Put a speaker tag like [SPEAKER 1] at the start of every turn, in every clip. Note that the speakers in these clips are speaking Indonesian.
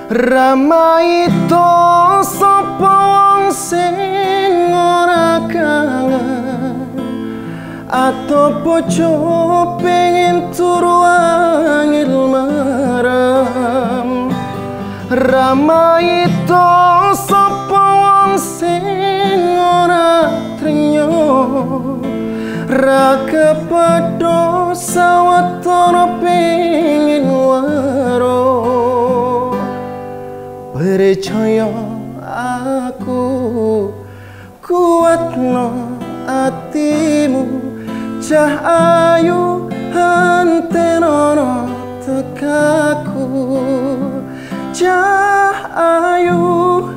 [SPEAKER 1] Ramaito sapa wong sing ora kangen atau bojo pengen turu angin marem. Ramaito sapa wong sing ora trenyo ra kepedo sawetara pengen waro. Percaya aku kuatno atimu cah ayu hentenono tekaku cah ayu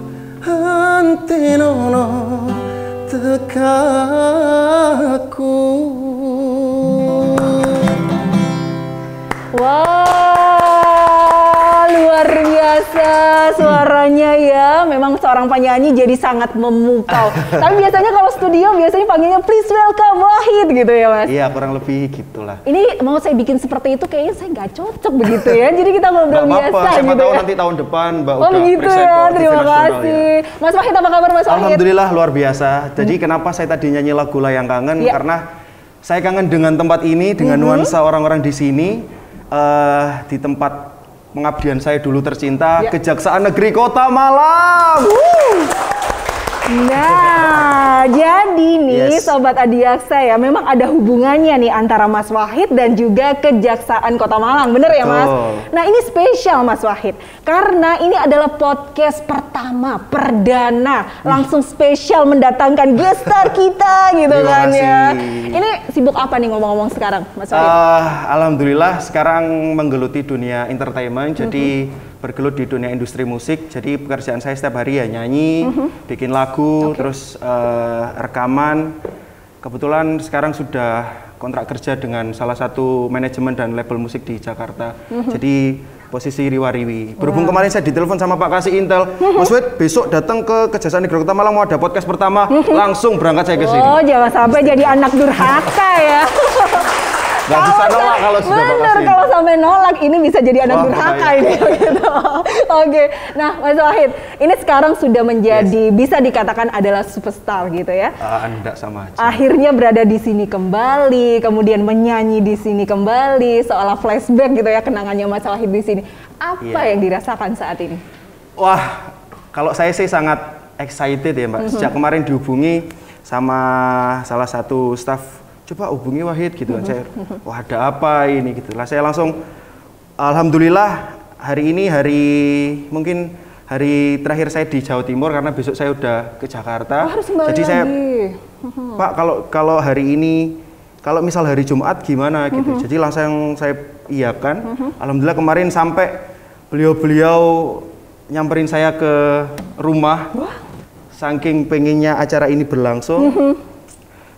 [SPEAKER 1] hentenono tekaku.
[SPEAKER 2] Wow, luar biasa suaranya ya. Memang seorang penyanyi jadi sangat memukau. Tapi biasanya kalau studio biasanya panggilnya please welcome Wahid gitu ya Mas?
[SPEAKER 1] Iya, kurang lebih gitulah.
[SPEAKER 2] Ini mau saya bikin seperti itu kayaknya saya nggak cocok begitu ya. Jadi kita ngobrol biasa
[SPEAKER 1] siapa
[SPEAKER 2] gitu
[SPEAKER 1] tahu
[SPEAKER 2] ya.
[SPEAKER 1] nanti tahun depan Mbak
[SPEAKER 2] Oh
[SPEAKER 1] udah
[SPEAKER 2] begitu
[SPEAKER 1] present
[SPEAKER 2] ya,
[SPEAKER 1] ke
[SPEAKER 2] terima
[SPEAKER 1] TV nasional
[SPEAKER 2] kasih.
[SPEAKER 1] ya.
[SPEAKER 2] Mas Wahid apa kabar Mas Wahid?
[SPEAKER 1] Alhamdulillah luar biasa. Jadi kenapa saya tadi nyanyi lagu Layang Kangen?
[SPEAKER 2] Ya.
[SPEAKER 1] Karena saya kangen dengan tempat ini, dengan nuansa orang-orang di sini. Di tempat pengabdian saya dulu tercinta,
[SPEAKER 2] Ya.
[SPEAKER 1] Kejaksaan Negeri Kota Malang.
[SPEAKER 2] Nah, jadi nih
[SPEAKER 1] Yes.
[SPEAKER 2] Sobat Adiaksa ya, memang ada hubungannya nih antara Mas Wahid dan juga Kejaksaan Kota Malang, bener ya Mas?
[SPEAKER 1] Betul.
[SPEAKER 2] Nah ini spesial Mas Wahid, karena ini adalah podcast pertama, perdana, langsung spesial mendatangkan guest star kita gitu
[SPEAKER 1] Terima
[SPEAKER 2] kan ya.
[SPEAKER 1] kasih.
[SPEAKER 2] Ini sibuk apa nih ngomong-ngomong sekarang Mas Wahid?
[SPEAKER 1] Alhamdulillah sekarang menggeluti dunia entertainment, jadi bergelut di dunia industri musik. Jadi pekerjaan saya setiap hari ya nyanyi, bikin lagu, terus rekaman. Kebetulan sekarang sudah kontrak kerja dengan salah satu manajemen dan label musik di Jakarta. Jadi posisi riwa-riwi. Berhubung kemarin saya ditelepon sama Pak Kasih Intel, Mas Wahid besok datang ke Kejaksaan Negeri Kota Malang mau ada podcast pertama, langsung berangkat saya ke sini.
[SPEAKER 2] Oh jangan sampai jadi anak durhaka ya.
[SPEAKER 1] Gak bisa nolak kalau sudah Pak
[SPEAKER 2] Bener,
[SPEAKER 1] Kasih.
[SPEAKER 2] kalau sampai nolak ini bisa jadi anak
[SPEAKER 1] Wah,
[SPEAKER 2] durhaka
[SPEAKER 1] bahaya.
[SPEAKER 2] ini gitu. Oke, nah Mas Wahid, ini sekarang sudah menjadi bisa dikatakan adalah superstar gitu ya.
[SPEAKER 1] Enggak sama aja.
[SPEAKER 2] Akhirnya berada di sini kembali, kemudian menyanyi di sini kembali, seolah flashback gitu ya kenangannya Mas Wahid di sini. Apa
[SPEAKER 1] Iya.
[SPEAKER 2] yang dirasakan saat ini?
[SPEAKER 1] Wah, kalau saya sih sangat excited ya Mbak. Sejak kemarin dihubungi sama salah satu staff, coba hubungi Wahid gitu kan. Saya, wah ada apa ini gitu lah. Saya langsung, alhamdulillah hari ini mungkin hari terakhir saya di Jawa Timur karena besok saya udah ke Jakarta.
[SPEAKER 2] Oh, harus kembali
[SPEAKER 1] Jadi saya,
[SPEAKER 2] lagi.
[SPEAKER 1] Pak kalau hari ini, kalau misal hari Jumat gimana gitu. Jadi langsung saya iyakan. Alhamdulillah kemarin sampai beliau-beliau nyamperin saya ke rumah. Saking pengennya acara ini berlangsung.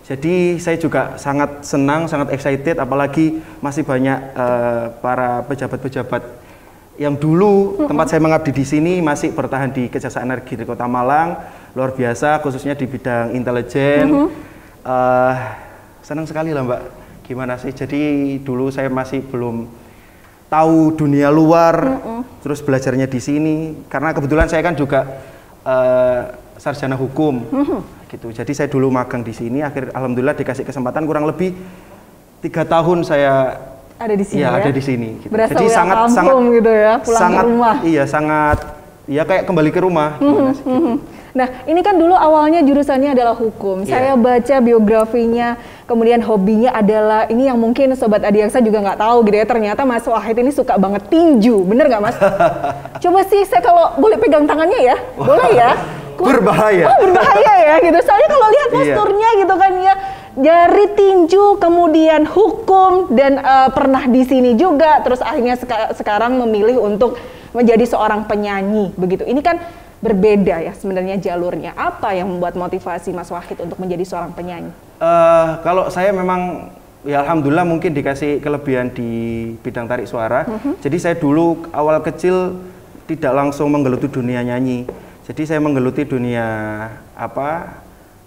[SPEAKER 1] Jadi saya juga sangat senang, sangat excited, apalagi masih banyak para pejabat-pejabat yang dulu tempat saya mengabdi di sini masih bertahan di Kejaksaan Negeri Kota Malang, luar biasa, khususnya di bidang intelijen. Senang sekali lah Mbak, gimana sih? Jadi dulu saya masih belum tahu dunia luar, terus belajarnya di sini, karena kebetulan saya kan juga sarjana hukum. Gitu. Jadi saya dulu magang di sini, alhamdulillah dikasih kesempatan kurang lebih 3 tahun saya
[SPEAKER 2] Ada di sini ya?
[SPEAKER 1] ada di sini. Gitu.
[SPEAKER 2] Berasa
[SPEAKER 1] Jadi
[SPEAKER 2] udah
[SPEAKER 1] sangat
[SPEAKER 2] gitu ya, pulang ke rumah.
[SPEAKER 1] Iya, sangat ya kayak kembali ke rumah. Gimana sih, gitu.
[SPEAKER 2] Nah, ini kan dulu awalnya jurusannya adalah hukum. Saya baca biografinya, kemudian hobinya adalah ini yang mungkin Sobat Adiaksa juga nggak tahu gitu ya. Ternyata Mas Wahid ini suka banget tinju, bener nggak Mas? Coba sih saya kalau boleh pegang tangannya ya, boleh ya?
[SPEAKER 1] Berbahaya.
[SPEAKER 2] Oh berbahaya ya gitu. Soalnya kalau lihat posturnya gitu kan ya, dari tinju kemudian hukum dan pernah di sini juga. Terus akhirnya sekarang memilih untuk menjadi seorang penyanyi begitu. Ini kan berbeda ya sebenarnya jalurnya. Apa yang membuat motivasi Mas Wahid untuk menjadi seorang penyanyi?
[SPEAKER 1] Kalau saya memang ya alhamdulillah mungkin dikasih kelebihan di bidang tarik suara. Jadi saya dulu awal kecil tidak langsung menggeluti dunia nyanyi. Jadi saya menggeluti dunia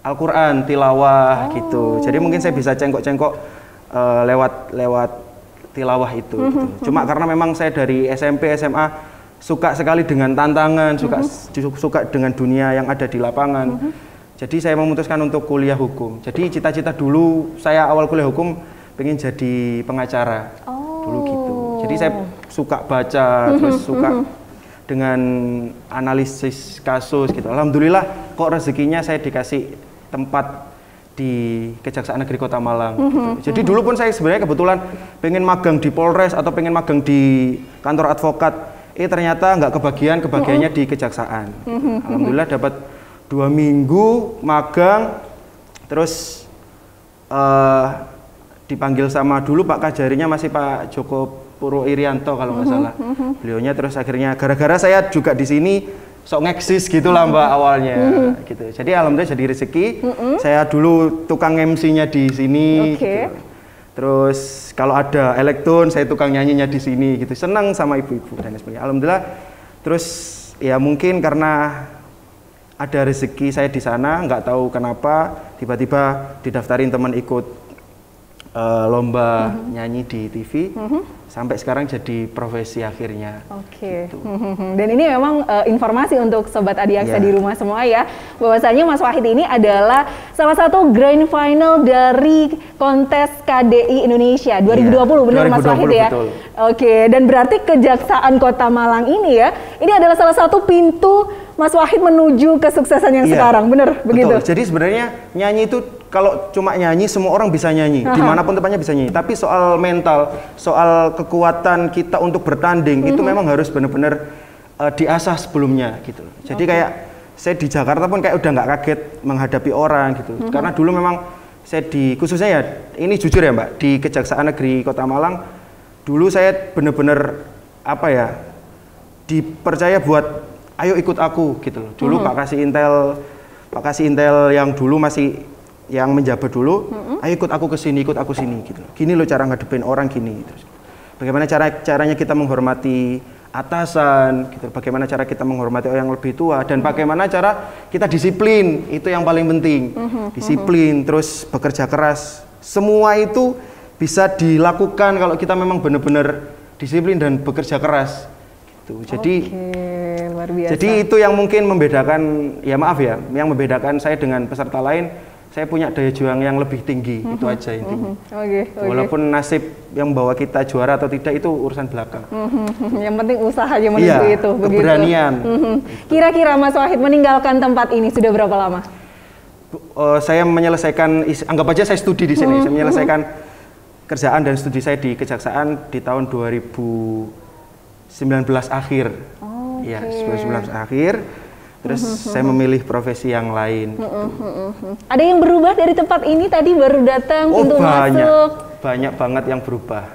[SPEAKER 1] Al-Quran, tilawah gitu. Jadi mungkin saya bisa cengkok-cengkok lewat tilawah itu. Gitu. Cuma karena memang saya dari SMP, SMA suka sekali dengan tantangan, suka dengan dunia yang ada di lapangan. Jadi saya memutuskan untuk kuliah hukum. Jadi cita-cita dulu saya awal kuliah hukum pengen jadi pengacara. Dulu gitu. Jadi saya suka baca, terus suka dengan analisis kasus gitu. Alhamdulillah kok rezekinya saya dikasih tempat di Kejaksaan Negeri Kota Malang gitu. Jadi dulu pun saya sebenarnya kebetulan pengen magang di Polres atau pengen magang di kantor advokat. Ternyata nggak kebagiannya di Kejaksaan. Alhamdulillah dapat 2 minggu magang, terus dipanggil sama dulu Pak Kajarinya masih Pak Joko Puro Irianto kalau nggak salah. Beliaunya terus akhirnya gara-gara saya juga di sini sok ngeksis gitulah Mbak awalnya gitu. Jadi alhamdulillah jadi rezeki. Saya dulu tukang MC-nya di sini gitu. Terus kalau ada elektron saya tukang nyanyinya di sini gitu. Senang sama ibu-ibu dan sebagainya. Alhamdulillah. Terus ya mungkin karena ada rezeki saya di sana, nggak tahu kenapa tiba-tiba didaftarin teman ikut lomba nyanyi di TV, sampai sekarang jadi profesi akhirnya.
[SPEAKER 2] Oke. Gitu. Dan ini memang informasi untuk sobat Adiaksa di rumah semua ya, bahwasanya Mas Wahid ini adalah salah satu grand final dari kontes KDI Indonesia 2020, benar Mas Wahid ya?
[SPEAKER 1] Betul.
[SPEAKER 2] Oke, dan berarti Kejaksaan Kota Malang ini ya, ini adalah salah satu pintu Mas Wahid menuju kesuksesan yang sekarang, benar begitu?
[SPEAKER 1] Jadi sebenarnya nyanyi itu kalau cuma nyanyi semua orang bisa nyanyi, dimanapun tempatnya bisa nyanyi. Tapi soal mental, soal kekuatan kita untuk bertanding itu memang harus benar-benar diasah sebelumnya gitu. Jadi kayak saya di Jakarta pun kayak udah nggak kaget menghadapi orang gitu. Karena dulu memang saya khususnya ya ini jujur ya Mbak, di Kejaksaan Negeri Kota Malang dulu saya benar-benar dipercaya buat ayo ikut aku gitu loh. Dulu Pak Kasih Intel yang dulu masih yang menjabat dulu, ayo ikut aku ke sini gitu. Gini loh cara ngadepin orang gini. Terus bagaimana caranya kita menghormati atasan gitu. Bagaimana cara kita menghormati orang yang lebih tua dan bagaimana cara kita disiplin. Itu yang paling penting. Disiplin, terus bekerja keras. Semua itu bisa dilakukan kalau kita memang benar-benar disiplin dan bekerja keras. Gitu. Jadi
[SPEAKER 2] luar biasa.
[SPEAKER 1] Jadi itu yang mungkin membedakan, ya maaf ya, yang membedakan saya dengan peserta lain. Saya punya daya juang yang lebih tinggi, itu aja intinya. Walaupun nasib yang bawa kita juara atau tidak itu urusan belakang.
[SPEAKER 2] Yang penting usahanya menuju itu, begitu.
[SPEAKER 1] Keberanian.
[SPEAKER 2] Kira-kira Mas Wahid meninggalkan tempat ini sudah berapa lama?
[SPEAKER 1] Saya menyelesaikan, anggap aja saya studi di sini. Saya menyelesaikan kerjaan dan studi saya di Kejaksaan di tahun 2019 akhir. Ya, 2019 akhir. Terus saya memilih profesi yang lain.
[SPEAKER 2] Ada yang berubah dari tempat ini tadi baru datang pintu masuk?
[SPEAKER 1] Banyak banget yang berubah.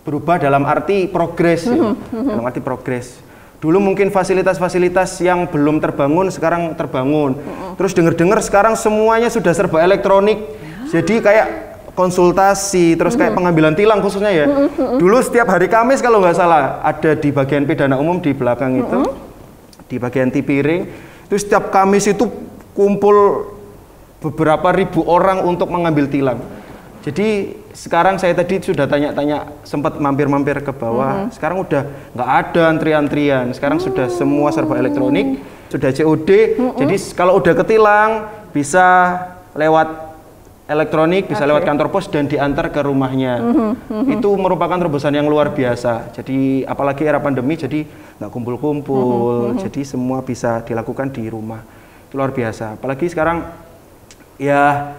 [SPEAKER 1] Berubah dalam arti progres, dalam arti progres. Dulu mungkin fasilitas-fasilitas yang belum terbangun sekarang terbangun. Terus dengar-dengar sekarang semuanya sudah serba elektronik. Jadi kayak konsultasi, terus kayak pengambilan tilang khususnya ya. Dulu setiap hari Kamis kalau nggak salah ada di bagian pidana umum di belakang itu. Di bagian tipiring, itu setiap Kamis itu kumpul beberapa ribu orang untuk mengambil tilang. Jadi sekarang saya tadi sudah tanya-tanya, sempat mampir-mampir ke bawah. Sekarang udah nggak ada antrian-antrian. Sekarang sudah semua serba elektronik, sudah COD. Jadi kalau udah ketilang bisa lewat elektronik, bisa lewat kantor pos dan diantar ke rumahnya. Itu merupakan terobosan yang luar biasa. Jadi apalagi era pandemi, jadi nggak kumpul-kumpul. Jadi semua bisa dilakukan di rumah. Itu luar biasa. Apalagi sekarang ya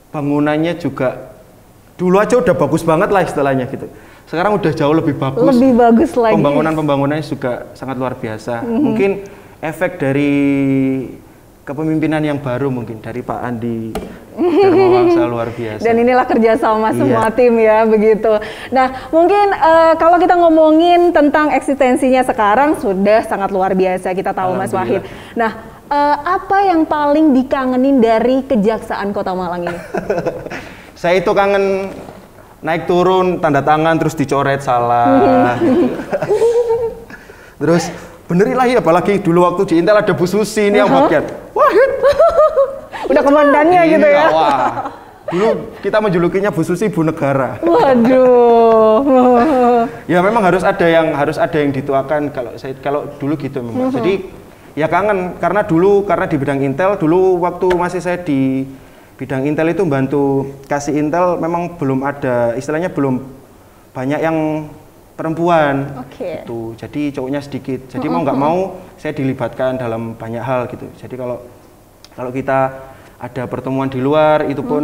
[SPEAKER 1] bangunannya juga dulu aja udah bagus banget lah istilahnya gitu. Sekarang udah jauh lebih bagus.
[SPEAKER 2] Lebih bagus lagi.
[SPEAKER 1] Pembangunannya juga sangat luar biasa. Mungkin efek dari kepemimpinan yang baru mungkin dari Pak Andi Darmawangsa luar biasa. Dan
[SPEAKER 2] inilah kerjasama semua tim ya begitu. Nah mungkin kalau kita ngomongin tentang eksistensinya sekarang sudah sangat luar biasa kita tahu Mas Wahid. Nah apa yang paling dikangenin dari Kejaksaan Kota Malang ini?
[SPEAKER 1] Saya itu kangen naik turun tanda tangan terus dicoret salah. Terus benerilah ya, apalagi dulu waktu di Intel ada Bu Susi ini yang bagian Wahid.
[SPEAKER 2] Udah komandannya gitu ya.
[SPEAKER 1] Wah, Dulu kita menjulukinya Bu Susi Bu Negara.
[SPEAKER 2] Waduh.
[SPEAKER 1] Ya memang harus ada yang dituakan kalau dulu gitu memang. Jadi ya kangen karena di bidang Intel dulu waktu masih saya di bidang Intel itu bantu kasih Intel memang belum ada istilahnya belum banyak yang perempuan. Gitu. Jadi cowoknya sedikit. Jadi mau nggak mau saya dilibatkan dalam banyak hal gitu. Jadi kalau kita ada pertemuan di luar itu pun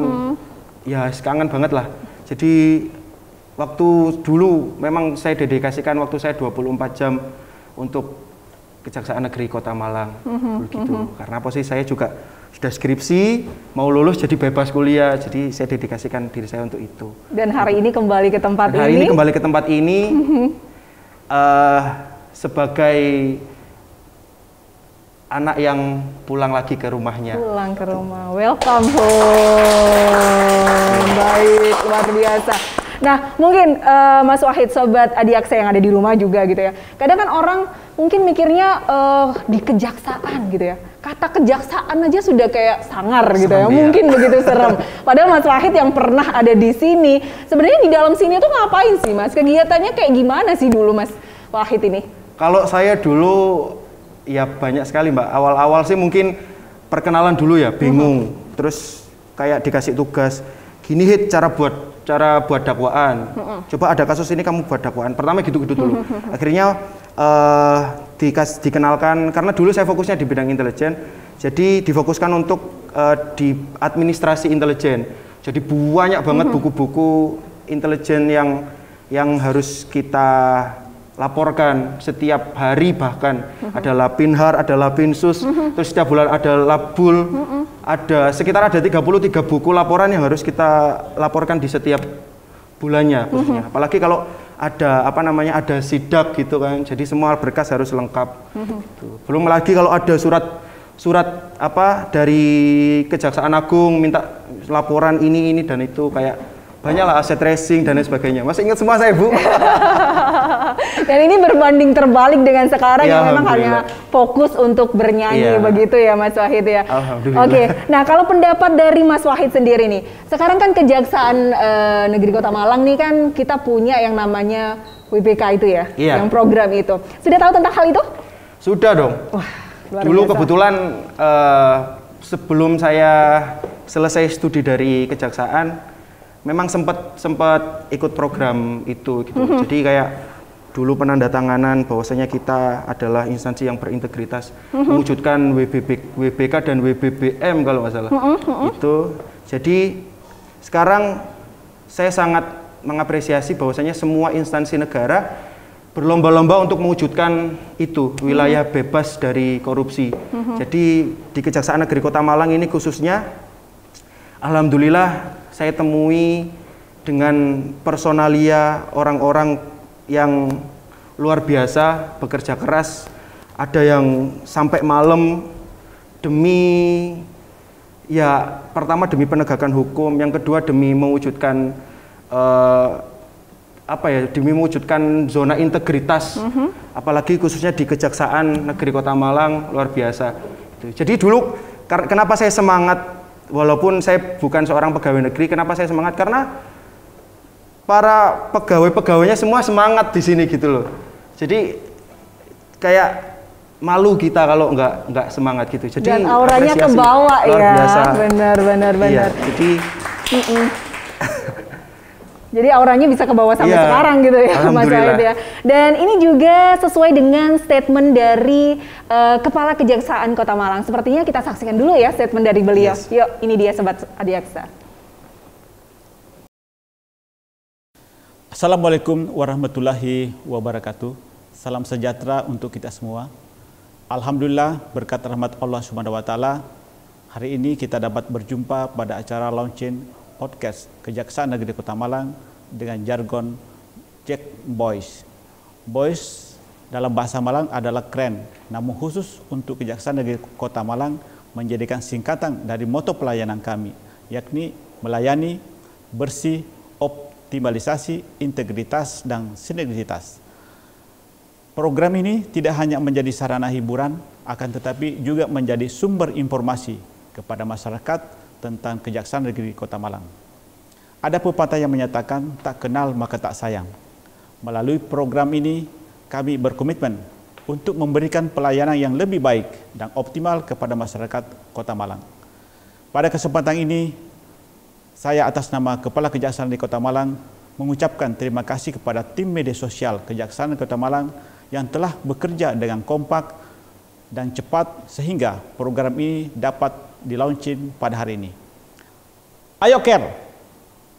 [SPEAKER 1] ya kangen banget lah. Jadi waktu dulu memang saya dedikasikan waktu saya 24 jam untuk Kejaksaan Negeri Kota Malang begitu. Karena posisi saya juga sudah skripsi, mau lulus jadi bebas kuliah, jadi saya dedikasikan diri saya untuk itu.
[SPEAKER 2] Dan hari ini kembali ke tempat ini.
[SPEAKER 1] Hari ini kembali ke tempat ini sebagai anak yang pulang lagi ke rumahnya.
[SPEAKER 2] Pulang ke rumah, welcome home. Baik, luar biasa. Nah, mungkin Mas Wahid, sobat Adiaksa yang ada di rumah juga gitu ya. Kadang kan orang mungkin mikirnya di kejaksaan gitu ya. Kata kejaksaan aja sudah kayak sangar gitu ya. Mungkin begitu serem. Padahal Mas Wahid yang pernah ada di sini, sebenarnya di dalam sini tuh ngapain sih Mas? Kegiatannya kayak gimana sih dulu Mas Wahid ini?
[SPEAKER 1] Kalau saya dulu ya banyak sekali Mbak. Awal-awal sih mungkin perkenalan dulu ya, bingung. Terus kayak dikasih tugas, gini Hit cara buat dakwaan. Coba ada kasus ini kamu buat dakwaan. Pertama gitu-gitu dulu. Akhirnya dikenalkan karena dulu saya fokusnya di bidang intelijen. Jadi difokuskan untuk di administrasi intelijen. Jadi banyak banget buku-buku intelijen yang harus kita laporkan setiap hari, bahkan ada Lapinhar, ada Lapinsus, terus setiap bulan ada Labul, ada sekitar 33 buku laporan yang harus kita laporkan di setiap bulannya khususnya. Apalagi kalau ada ada sidak gitu kan, jadi semua berkas harus lengkap. Gitu. Belum lagi kalau ada surat dari Kejaksaan Agung minta laporan ini dan itu, kayak banyak lah aset tracing dan lain sebagainya. Masih ingat semua saya, Bu?
[SPEAKER 2] Dan ini berbanding terbalik dengan sekarang ya, yang memang hanya fokus untuk bernyanyi begitu ya Mas Wahid ya. Oke. Nah, kalau pendapat dari Mas Wahid sendiri nih, sekarang kan Kejaksaan Negeri Kota Malang nih kan kita punya yang namanya WBK itu ya, yang program itu. Sudah tahu tentang hal itu? Sudah dong.
[SPEAKER 1] Wah, dulu biasa. Kebetulan sebelum saya selesai studi dari kejaksaan, memang sempat ikut program itu gitu. Jadi kayak dulu penandatanganan bahwasanya kita adalah instansi yang berintegritas, mewujudkan WBK dan WBBM kalau nggak salah. Itu. Jadi sekarang saya sangat mengapresiasi bahwasanya semua instansi negara berlomba-lomba untuk mewujudkan itu, wilayah bebas dari korupsi. Jadi di Kejaksaan Negeri Kota Malang ini khususnya, alhamdulillah saya temui dengan personalia orang-orang yang luar biasa, bekerja keras. Ada yang sampai malam demi pertama demi penegakan hukum, yang kedua demi mewujudkan demi mewujudkan zona integritas. Apalagi khususnya di Kejaksaan Negeri Kota Malang, luar biasa. Jadi dulu kenapa saya semangat, walaupun saya bukan seorang pegawai negeri, kenapa saya semangat? Karena para pegawai-pegawainya semua semangat di sini gitu loh. Jadi kayak malu kita kalau nggak semangat gitu. Jadi
[SPEAKER 2] dan auranya kebawa ya. Benar.
[SPEAKER 1] Iya,
[SPEAKER 2] jadi auranya bisa ke bawah sampai sekarang gitu ya Mas Wahid ya. Dan ini juga sesuai dengan statement dari Kepala Kejaksaan Kota Malang. Sepertinya kita saksikan dulu ya statement dari beliau. Yuk, ini dia Sobat Adiaksa.
[SPEAKER 3] Assalamualaikum warahmatullahi wabarakatuh. Salam sejahtera untuk kita semua. Alhamdulillah berkat rahmat Allah Subhanahu wa taala, hari ini kita dapat berjumpa pada acara launching podcast Kejaksaan Negeri Kota Malang dengan jargon Jack Boys. Boys dalam bahasa Malang adalah keren, namun khusus untuk Kejaksaan Negeri Kota Malang menjadikan singkatan dari moto pelayanan kami, yakni melayani, bersih, optimalisasi, integritas, dan sinergitas. Program ini tidak hanya menjadi sarana hiburan, akan tetapi juga menjadi sumber informasi kepada masyarakat tentang Kejaksaan Negeri Kota Malang. Ada pepatah yang menyatakan tak kenal maka tak sayang. Melalui program ini, kami berkomitmen untuk memberikan pelayanan yang lebih baik dan optimal kepada masyarakat Kota Malang. Pada kesempatan ini, saya atas nama Kepala Kejaksaan Negeri Kota Malang mengucapkan terima kasih kepada tim media sosial Kejaksaan Kota Malang yang telah bekerja dengan kompak dan cepat sehingga program ini dapat di-launching pada hari ini. Ayo Care,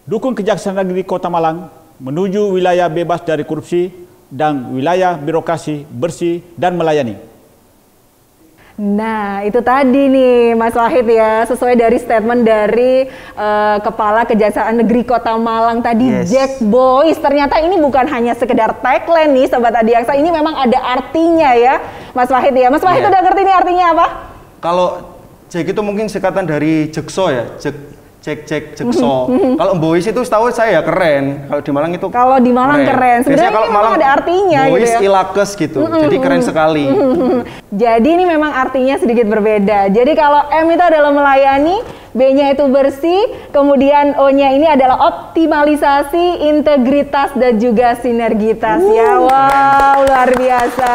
[SPEAKER 3] dukung Kejaksaan Negeri Kota Malang menuju wilayah bebas dari korupsi dan wilayah birokrasi bersih dan melayani.
[SPEAKER 2] Nah, itu tadi nih Mas Wahid ya, sesuai dari statement dari Kepala Kejaksaan Negeri Kota Malang tadi,
[SPEAKER 1] Yes.
[SPEAKER 2] Jack Boys. Ternyata ini bukan hanya sekedar tagline nih Sobat Adiaksa, ini memang ada artinya ya Mas Wahid ya. Mas Wahid udah ngerti nih artinya apa?
[SPEAKER 1] Kalau Jack itu mungkin singkatan dari Jekso ya, Jekso. Kalau Boys itu setahu saya ya keren. Kalau di Malang itu
[SPEAKER 2] Kalau di Malang keren. Sebenarnya
[SPEAKER 1] Biasanya kalau
[SPEAKER 2] ini memang ada artinya
[SPEAKER 1] Boys
[SPEAKER 2] gitu ya.
[SPEAKER 1] Ilakes gitu. Jadi keren sekali.
[SPEAKER 2] Jadi ini memang artinya sedikit berbeda. Jadi kalau M itu adalah melayani, B-nya itu bersih, kemudian O-nya ini adalah optimalisasi, integritas, dan juga sinergitas ya. Wow, luar biasa.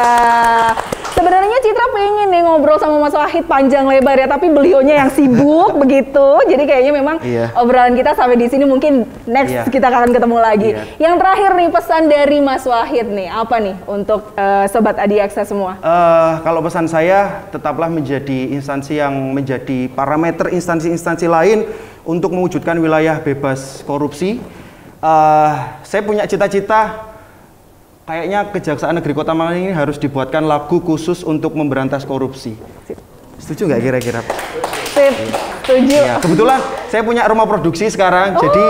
[SPEAKER 2] Sebenarnya Citra pengen nih ngobrol sama Mas Wahid panjang lebar ya, tapi beliaunya yang sibuk begitu. Jadi kayaknya memang obrolan kita sampai di sini, mungkin next kita akan ketemu lagi. Yang terakhir nih, pesan dari Mas Wahid nih, apa nih untuk Sobat Adiaksa semua?
[SPEAKER 1] Kalau pesan saya, tetaplah menjadi instansi yang menjadi parameter instansi-instansi lain untuk mewujudkan wilayah bebas korupsi. Saya punya cita-cita, kayaknya Kejaksaan Negeri Kota Malang ini harus dibuatkan lagu khusus untuk memberantas korupsi. Setuju nggak kira-kira?
[SPEAKER 2] Setuju.
[SPEAKER 1] Ya, kebetulan saya punya rumah produksi sekarang, jadi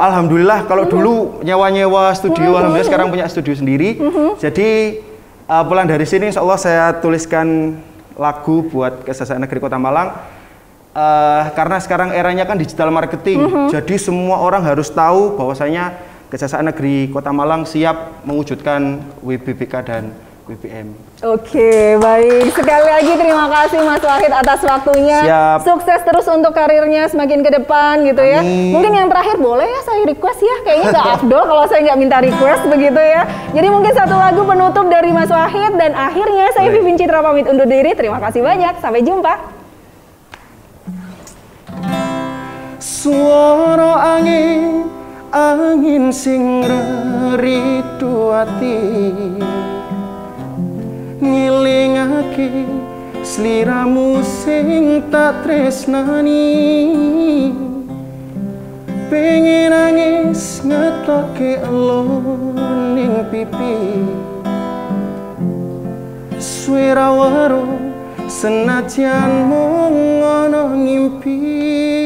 [SPEAKER 1] alhamdulillah kalau dulu nyewa-nyewa studio, alhamdulillah sekarang punya studio sendiri. Jadi pulang dari sini insya Allah saya tuliskan lagu buat Kejaksaan Negeri Kota Malang. Karena sekarang eranya kan digital marketing, jadi semua orang harus tahu bahwasanya Kejaksaan Negeri Kota Malang siap mewujudkan WBBK dan WBM.
[SPEAKER 2] Oke, baik. Sekali lagi terima kasih Mas Wahid atas waktunya.
[SPEAKER 1] Siap.
[SPEAKER 2] Sukses terus untuk karirnya semakin ke depan gitu ya.
[SPEAKER 1] Amin.
[SPEAKER 2] Mungkin yang terakhir boleh ya saya request ya. Kayaknya nggak afdol kalau saya nggak minta request begitu ya. Jadi mungkin satu lagu penutup dari Mas Wahid, dan akhirnya saya Vivin Citra pamit undur diri. Terima kasih banyak. Sampai jumpa.
[SPEAKER 1] Suara angin sing reritu ati ngilingake sliramu sing tak tresnani, pengen nangis ngetoke elo ning pipi, suara waro senajan mung ana ngimpi.